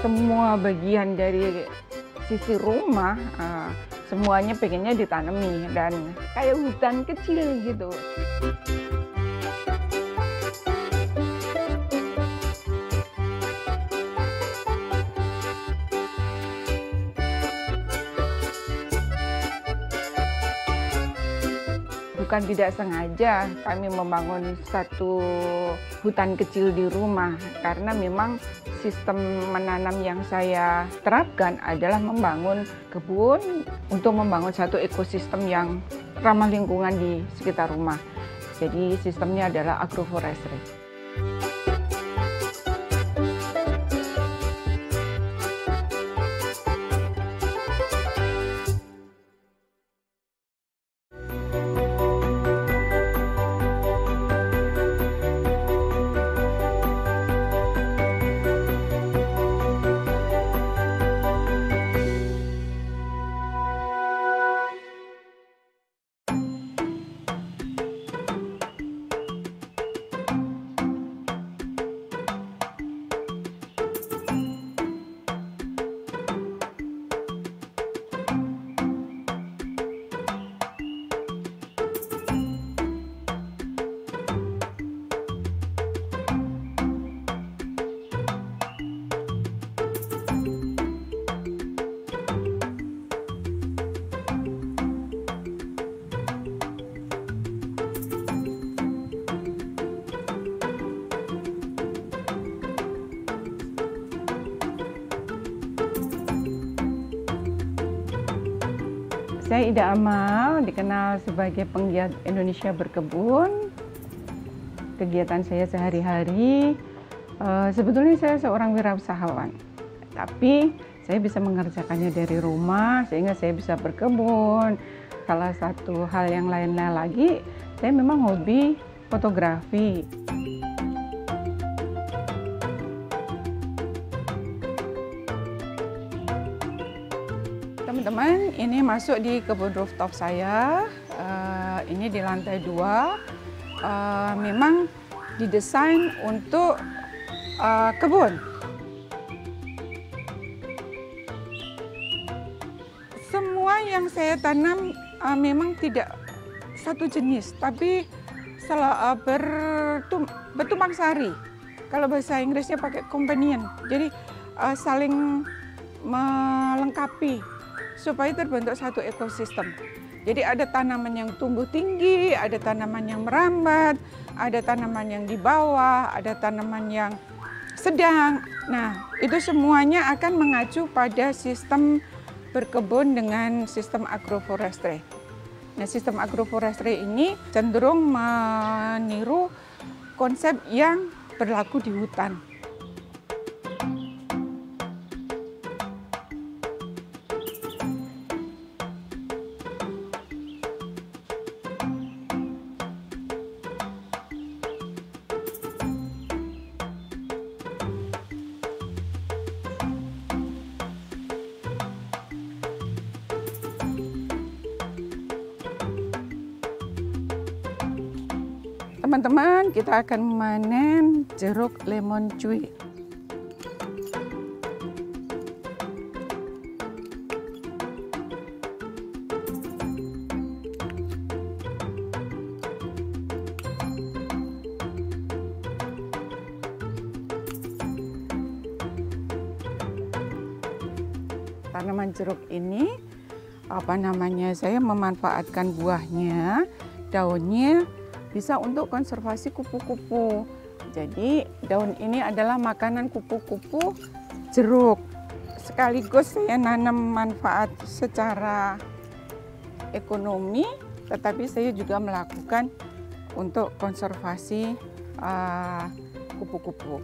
semua bagian dari sisi rumah, semuanya pengennya ditanami dan kayak hutan kecil gitu. Bukan tidak sengaja kami membangun satu hutan kecil di rumah, karena memang sistem menanam yang saya terapkan adalah membangun kebun untuk membangun satu ekosistem yang ramah lingkungan di sekitar rumah. Jadi sistemnya adalah agroforestry. Saya Ida Amal, dikenal sebagai penggiat Indonesia Berkebun. Kegiatan saya sehari-hari, sebetulnya saya seorang wirausahawan, tapi saya bisa mengerjakannya dari rumah sehingga saya bisa berkebun. Salah satu hal yang lainnya lagi, saya memang hobi fotografi. Teman-teman, ini masuk di kebun rooftop saya. Ini di lantai 2. Memang didesain untuk kebun. Semua yang saya tanam memang tidak satu jenis, tapi bertumpang sari. Kalau bahasa Inggrisnya pakai companion, jadi saling melengkapi supaya terbentuk satu ekosistem. Jadi ada tanaman yang tumbuh tinggi, ada tanaman yang merambat, ada tanaman yang di bawah, ada tanaman yang sedang. Nah, itu semuanya akan mengacu pada sistem berkebun dengan sistem agroforestry. Nah, sistem agroforestry ini cenderung meniru konsep yang berlaku di hutan. Teman-teman, kita akan memanen jeruk lemon cuy. Tanaman jeruk ini, saya memanfaatkan buahnya, daunnya, bisa untuk konservasi kupu-kupu. Jadi daun ini adalah makanan kupu-kupu jeruk. Sekaligus saya nanam manfaat secara ekonomi, tetapi saya juga melakukan untuk konservasi kupu-kupu.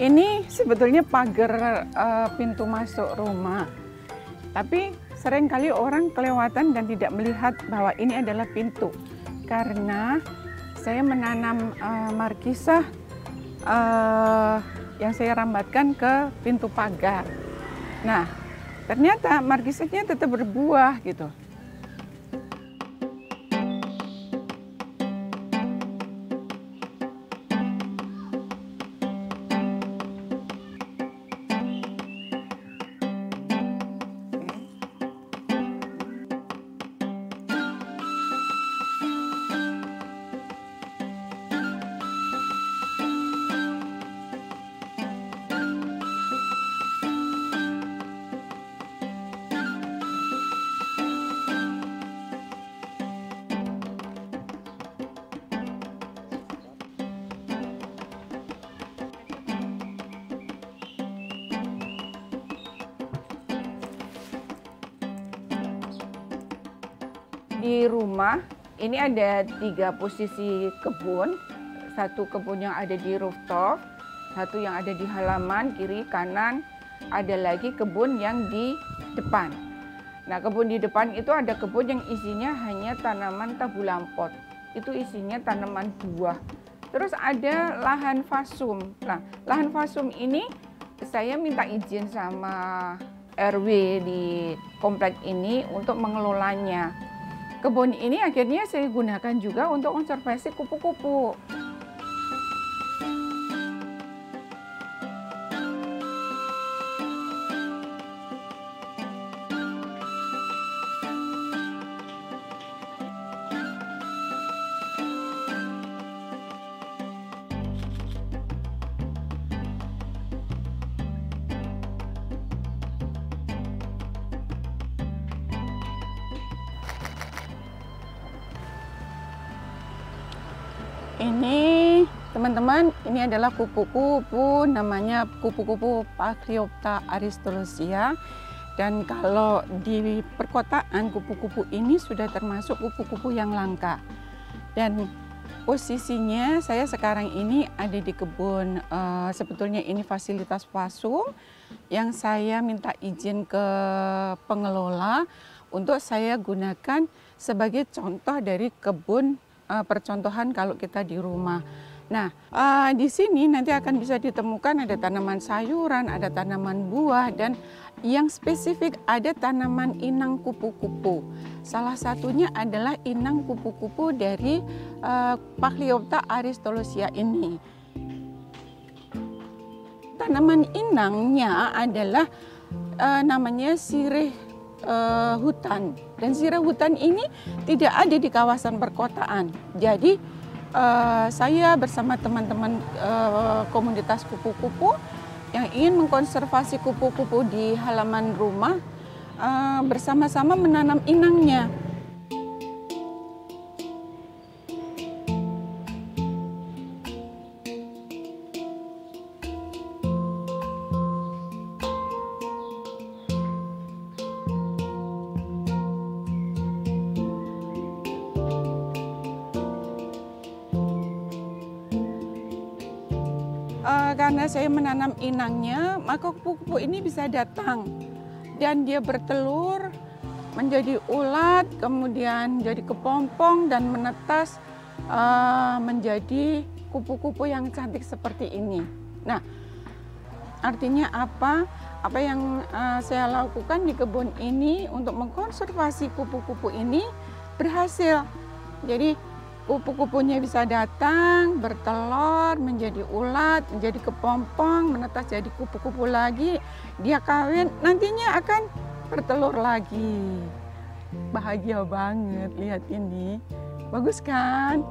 Ini sebetulnya pagar pintu masuk rumah, tapi seringkali orang kelewatan dan tidak melihat bahwa ini adalah pintu. Karena saya menanam markisah yang saya rambatkan ke pintu pagar. Nah, ternyata markisnya tetap berbuah gitu. Di rumah ini ada 3 posisi kebun, 1 kebun yang ada di rooftop, 1 yang ada di halaman kiri kanan, ada lagi kebun yang di depan. Nah, kebun di depan itu ada kebun yang isinya hanya tanaman tabulampot, itu isinya tanaman buah. Terus ada lahan fasum. Nah, lahan fasum ini saya minta izin sama RW di komplek ini untuk mengelolanya. Kebun ini akhirnya saya gunakan juga untuk konservasi kupu-kupu. Ini teman-teman, ini adalah kupu-kupu, namanya kupu-kupu Pachyopta aristolochia. Dan kalau di perkotaan kupu-kupu ini sudah termasuk kupu-kupu yang langka. Dan posisinya saya sekarang ini ada di kebun, sebetulnya ini fasilitas fasum yang saya minta izin ke pengelola untuk saya gunakan sebagai contoh dari kebun percontohan kalau kita di rumah. Nah, di sini nanti akan bisa ditemukan ada tanaman sayuran, ada tanaman buah, dan yang spesifik ada tanaman inang kupu-kupu. Salah satunya adalah inang kupu-kupu dari Pachyopta aristolochia ini. Tanaman inangnya adalah namanya sirih hutan, dan sirih hutan ini tidak ada di kawasan perkotaan. Jadi saya bersama teman-teman komunitas kupu-kupu yang ingin mengkonservasi kupu-kupu di halaman rumah bersama-sama menanam inangnya. Karena saya menanam inangnya, maka kupu-kupu ini bisa datang dan dia bertelur menjadi ulat, kemudian jadi kepompong dan menetas menjadi kupu-kupu yang cantik seperti ini. Nah, artinya apa? Apa yang saya lakukan di kebun ini untuk mengkonservasi kupu-kupu ini berhasil. Jadi kupu-kupunya bisa datang, bertelur, menjadi ulat, menjadi kepompong, menetas jadi kupu-kupu lagi. Dia kawin, nantinya akan bertelur lagi. Bahagia banget, lihat ini. Bagus kan?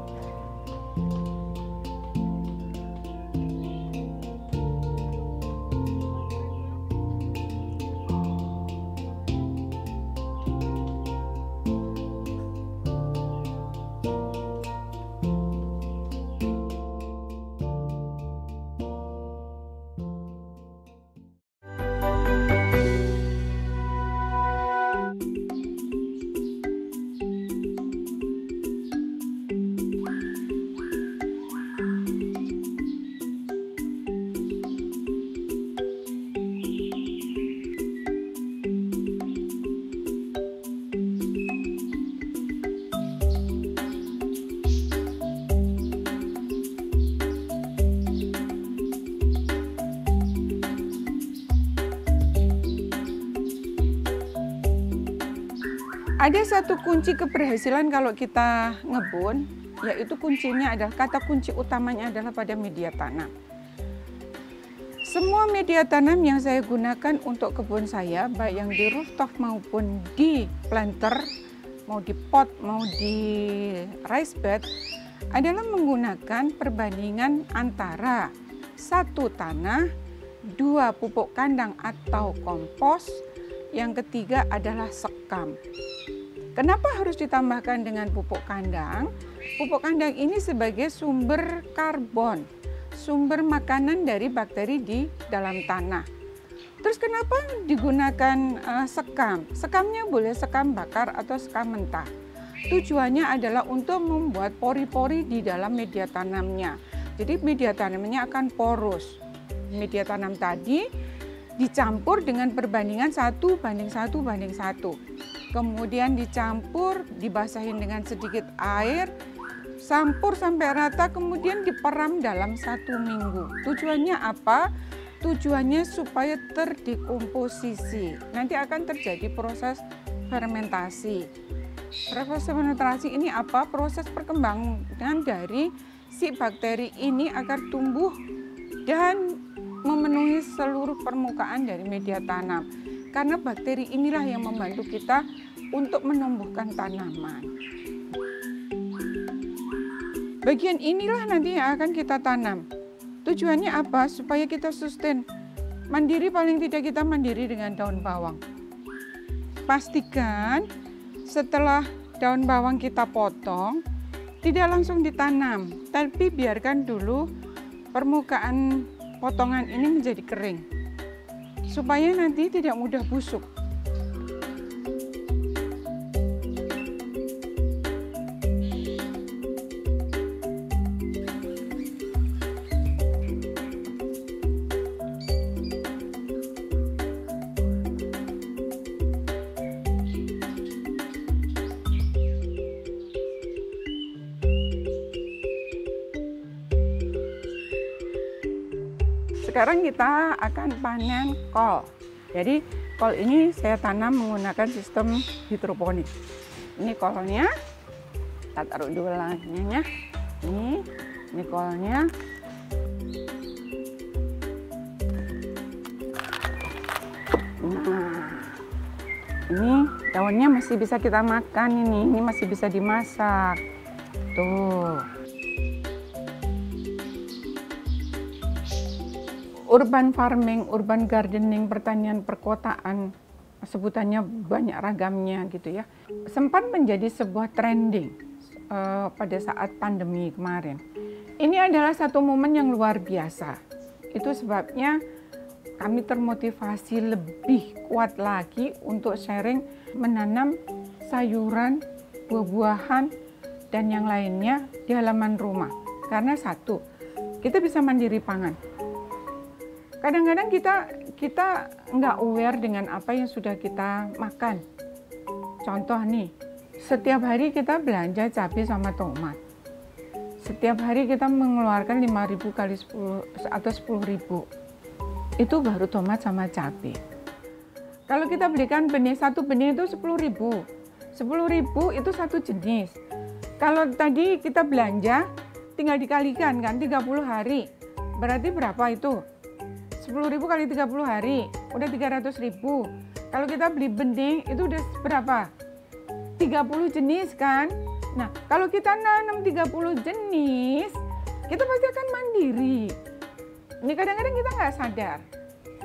Ada satu kunci keberhasilan kalau kita ngebun, yaitu kuncinya adalah, kata kunci utamanya adalah pada media tanam. Semua media tanam yang saya gunakan untuk kebun saya, baik yang di rooftop maupun di planter, mau di pot, mau di rice bed, adalah menggunakan perbandingan antara 1 tanah, 2 pupuk kandang atau kompos, yang ketiga adalah sekam. Kenapa harus ditambahkan dengan pupuk kandang? Pupuk kandang ini sebagai sumber karbon, sumber makanan dari bakteri di dalam tanah. Terus kenapa digunakan sekam? Sekamnya boleh sekam bakar atau sekam mentah. Tujuannya adalah untuk membuat pori-pori di dalam media tanamnya. Jadi media tanamnya akan porus. Media tanam tadi dicampur dengan perbandingan 1:1:1. Kemudian dicampur, dibasahin dengan sedikit air, campur sampai rata, kemudian diperam dalam 1 minggu. Tujuannya apa? Tujuannya supaya terdekomposisi. Nanti akan terjadi proses fermentasi. Proses fermentasi ini apa? Proses perkembangan dari si bakteri ini agar tumbuh dan memenuhi seluruh permukaan dari media tanam. Karena bakteri inilah yang membantu kita untuk menumbuhkan tanaman. Bagian inilah nanti yang akan kita tanam. Tujuannya apa? Supaya kita sustain. Mandiri, paling tidak kita mandiri dengan daun bawang. Pastikan setelah daun bawang kita potong, tidak langsung ditanam, tapi biarkan dulu permukaan potongan ini menjadi kering, supaya nanti tidak mudah busuk. Sekarang kita akan panen kol. Jadi kol ini saya tanam menggunakan sistem hidroponik. Ini kolnya, kita taruh dulu ya. Ini kolnya. Nah, ini daunnya masih bisa kita makan ini masih bisa dimasak. Tuh. Urban farming, urban gardening, pertanian perkotaan, sebutannya banyak ragamnya gitu ya. Sempat menjadi sebuah trending pada saat pandemi kemarin. Ini adalah satu momen yang luar biasa. Itu sebabnya kami termotivasi lebih kuat lagi untuk sharing menanam sayuran, buah-buahan, dan yang lainnya di halaman rumah. Karena satu, kita bisa mandiri pangan. Kadang-kadang kita nggak aware dengan apa yang sudah kita makan. Contoh nih, setiap hari kita belanja cabai sama tomat. Setiap hari kita mengeluarkan 5.000 kali 10 atau 10.000. Itu baru tomat sama cabai. Kalau kita belikan benih, satu benih itu 10.000. 10.000 itu satu jenis. Kalau tadi kita belanja, tinggal dikalikan kan 30 hari. Berarti berapa itu? 10.000 kali 30 hari, udah 300.000. Kalau kita beli benih, itu udah berapa? 30 jenis kan? Nah, kalau kita nanam 30 jenis, kita pasti akan mandiri. Ini kadang-kadang kita nggak sadar.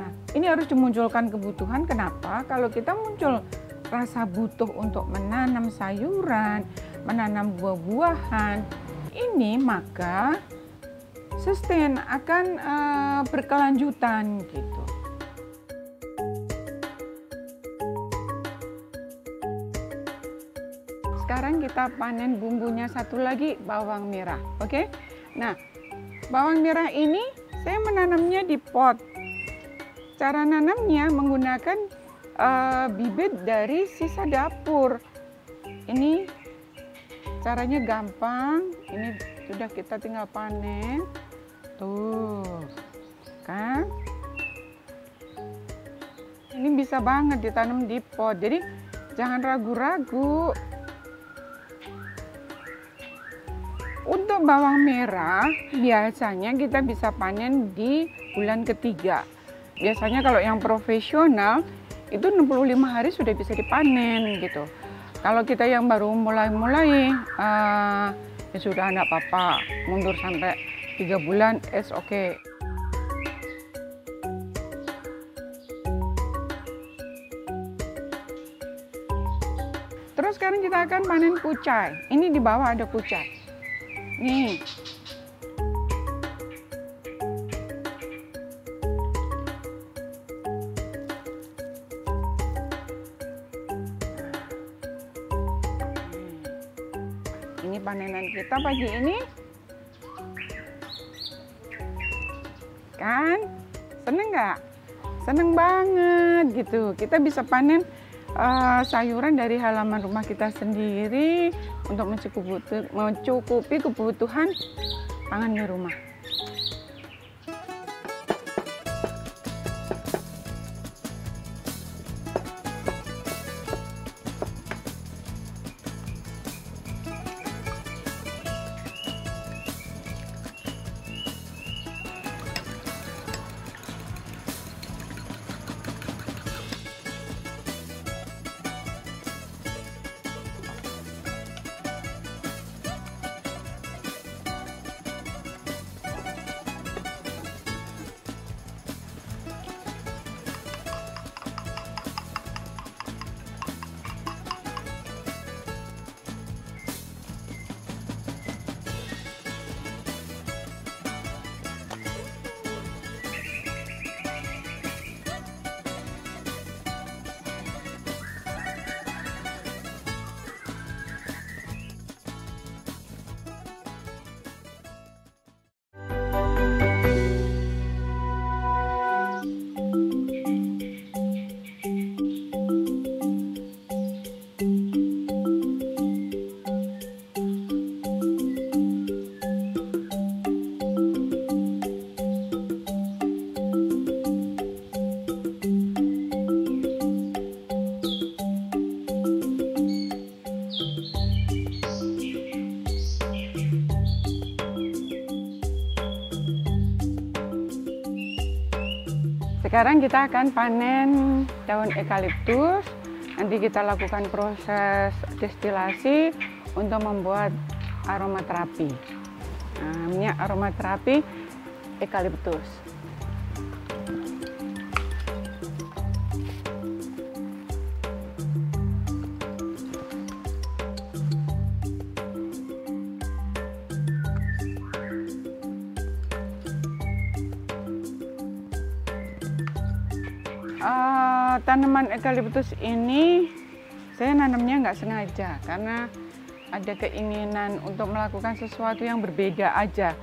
Nah, ini harus dimunculkan kebutuhan. Kenapa? Kalau kita muncul rasa butuh untuk menanam sayuran, menanam buah-buahan, ini maka sustain akan berkelanjutan gitu. Sekarang kita panen bumbunya satu lagi, bawang merah. Oke? Nah, bawang merah ini saya menanamnya di pot. Cara nanamnya menggunakan bibit dari sisa dapur. Ini caranya gampang. Ini sudah kita tinggal panen. Tuh, kan? Ini bisa banget ditanam di pot. Jadi jangan ragu-ragu. Untuk bawang merah biasanya kita bisa panen di bulan ketiga. Biasanya kalau yang profesional itu 65 hari sudah bisa dipanen gitu. Kalau kita yang baru mulai-mulai ya sudah enggak apa-apa, mundur sampai 3 bulan is okay. Terus sekarang kita akan panen kucai. Ini di bawah ada kucai. Nih. Ini panenan kita pagi ini. Kan? Seneng nggak? Seneng banget gitu. Kita bisa panen sayuran dari halaman rumah kita sendiri untuk mencukupi kebutuhan pangan di rumah. Sekarang kita akan panen daun eukaliptus. Nanti kita lakukan proses destilasi untuk membuat aromaterapi. Nah, minyak aromaterapi eukaliptus. Tanaman eukaliptus ini saya nanamnya nggak sengaja karena ada keinginan untuk melakukan sesuatu yang berbeda aja.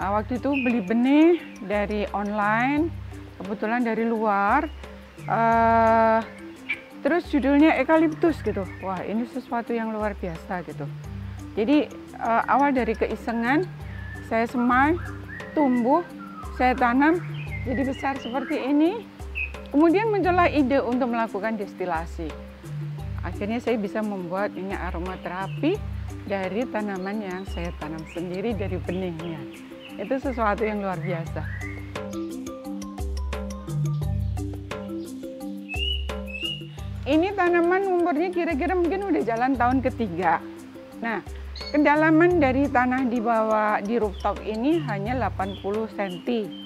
Waktu itu beli benih dari online, kebetulan dari luar, terus judulnya eukaliptus gitu. Wah, ini sesuatu yang luar biasa gitu. Jadi awal dari keisengan, saya semai, tumbuh, saya tanam, jadi besar seperti ini. Kemudian muncullah ide untuk melakukan destilasi. Akhirnya saya bisa membuat minyak aromaterapi dari tanaman yang saya tanam sendiri dari benihnya. Itu sesuatu yang luar biasa. Ini tanaman umurnya kira-kira mungkin udah jalan tahun ketiga. Nah, kedalaman dari tanah di bawah di rooftop ini hanya 80 cm.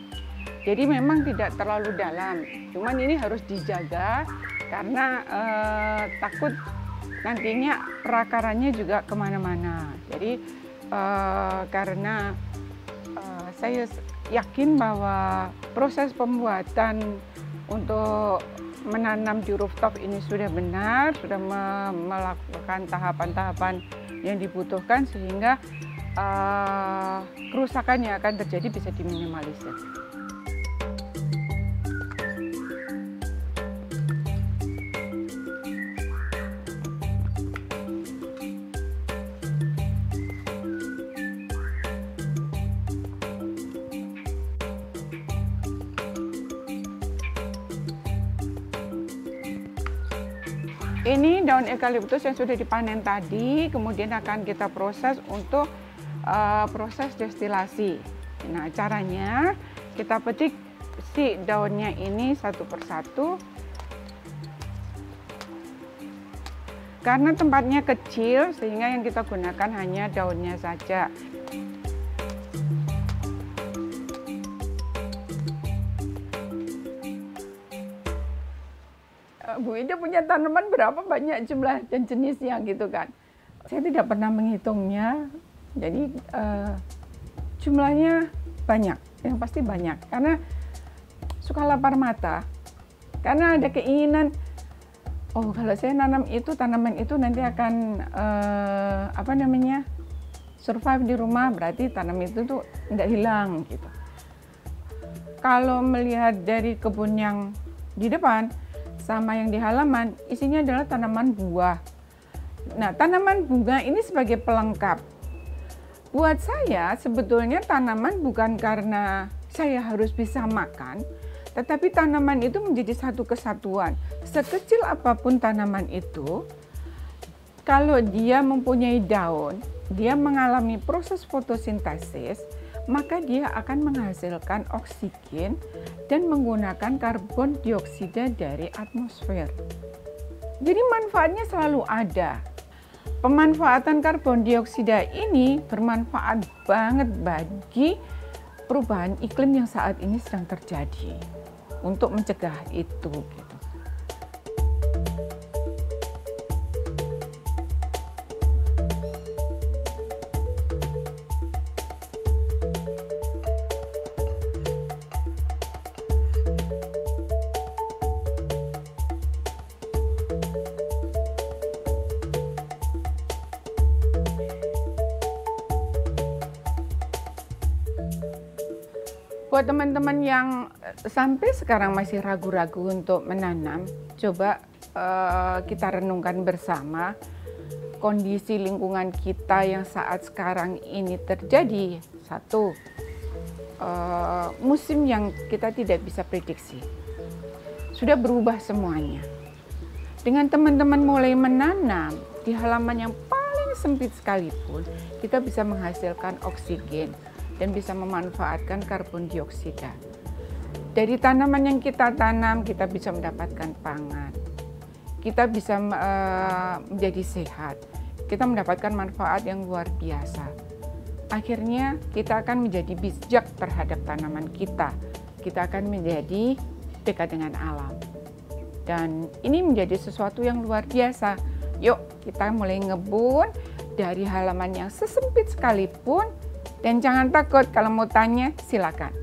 Jadi memang tidak terlalu dalam, cuman ini harus dijaga karena takut nantinya perakarannya juga kemana-mana. Jadi karena saya yakin bahwa proses pembuatan untuk menanam di rooftop ini sudah benar, sudah melakukan tahapan-tahapan yang dibutuhkan sehingga kerusakan yang akan terjadi bisa diminimalisir. Ini daun eukaliptus yang sudah dipanen tadi, kemudian akan kita proses untuk proses destilasi. Nah, caranya kita petik si daunnya ini satu persatu. Karena tempatnya kecil, sehingga yang kita gunakan hanya daunnya saja. Bu Ida punya tanaman berapa banyak jumlah dan jenisnya gitu kan. Saya tidak pernah menghitungnya, jadi jumlahnya banyak, yang pasti banyak. Karena suka lapar mata, karena ada keinginan, oh kalau saya nanam itu, tanaman itu nanti akan survive di rumah, berarti tanaman itu tuh tidak hilang gitu. Kalau melihat dari kebun yang di depan sama yang di halaman, isinya adalah tanaman buah. Nah, tanaman bunga ini sebagai pelengkap. Buat saya sebetulnya tanaman bukan karena saya harus bisa makan, tetapi tanaman itu menjadi satu kesatuan. Sekecil apapun tanaman itu, kalau dia mempunyai daun, dia mengalami proses fotosintesis, maka dia akan menghasilkan oksigen dan menggunakan karbon dioksida dari atmosfer. Jadi manfaatnya selalu ada. Pemanfaatan karbon dioksida ini bermanfaat banget bagi perubahan iklim yang saat ini sedang terjadi, untuk mencegah itu gitu. Buat teman-teman yang sampai sekarang masih ragu-ragu untuk menanam, coba kita renungkan bersama kondisi lingkungan kita yang saat sekarang ini terjadi. Satu, musim yang kita tidak bisa prediksi. Sudah berubah semuanya. Dengan teman-teman mulai menanam di halaman yang paling sempit sekalipun, kita bisa menghasilkan oksigen dan bisa memanfaatkan karbon dioksida. Dari tanaman yang kita tanam, kita bisa mendapatkan pangan. Kita bisa menjadi sehat. Kita mendapatkan manfaat yang luar biasa. Akhirnya kita akan menjadi bijak terhadap tanaman kita. Kita akan menjadi dekat dengan alam. Dan ini menjadi sesuatu yang luar biasa. Yuk kita mulai ngebun dari halaman yang sesempit sekalipun. Dan jangan takut, kalau mau tanya silakan.